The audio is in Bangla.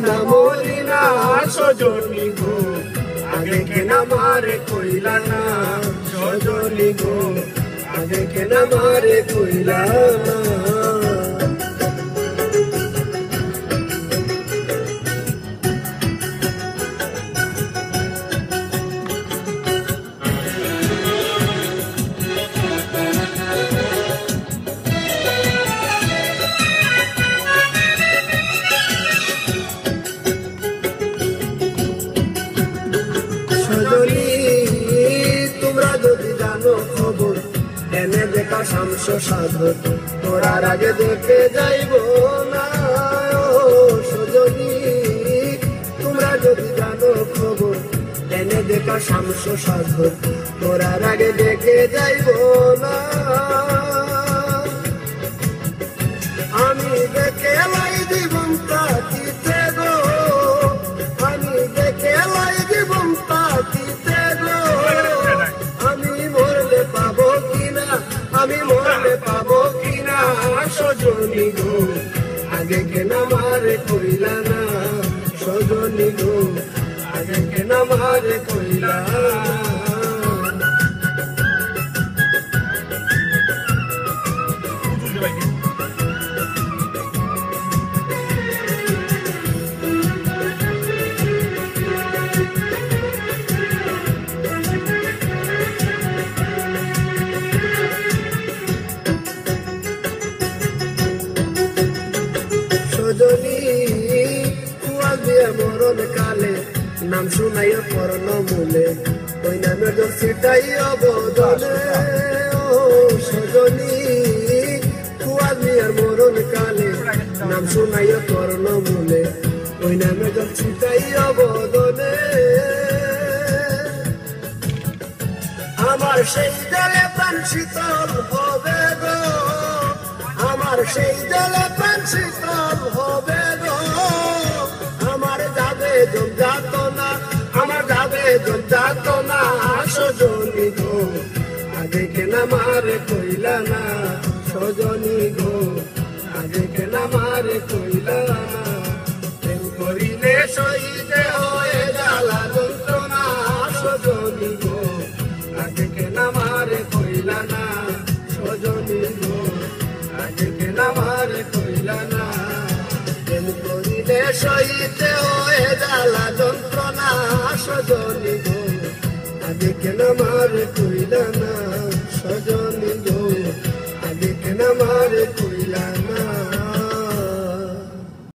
না মরি না সজনী গো, আগে কেন আমারে কইলা না সজনী গো, আগে কেন আমারে কইলা না। সজনী তোমরা যদি জানো খবর, এনে দেখা শামস সাধর, তোরার আগে দেখে যাইব না। সজনী তোমরা যদি জানো খবর, এনে দেখা শামস সাধর, তোরার আগে দেখে যাইব না। আমি দেখে লাই জীবন তাকিতে গো, আমি দেখে লাই জীবন তাকিতে গো, আমি মরলে পাবো কিনা, আমি মরলে পাবো কিনা সজনী গো, আগে কেন আমারে কইলা না সজনী গো, আগে কেন আমারে কইলা না। সজনী কুয়াল দিয়ে মরণ কালে, নাম শুনাইয়া পরন মূলে, ওই নামের জল ছিটাই অবদলে। ও সজনী কুয়াল দিয়ে মরণ কালে, নাম শুনাইয়া পরন মূলে, ওই নামের জল ছিটাই অবদলে। আমার সেই জলে প্রাণ শীতল হবে গো, আমার সেই জলে প্রাণ শীতল হবে গো, আমার যাবে যাতনা, আমার যাবে যাতনা সজনী গো, আগে কেন আমারে কইলা না সজনী গো, আগে কেন আমারে কইলা না। প্রেম করিলে সইতে হয়ে জ্বালা যন্ত্রণা সজনী গো, আগে কেন আমারে কইলা না সজনী গো, আগে কেন আমারে কইলা না। প্রেম করিলে সইতে হয়ে জ্বালা যন্ত্রণা সজনী গো, আগে কেন আমারে কইলা না সজনী গো, আগে কেন আমারে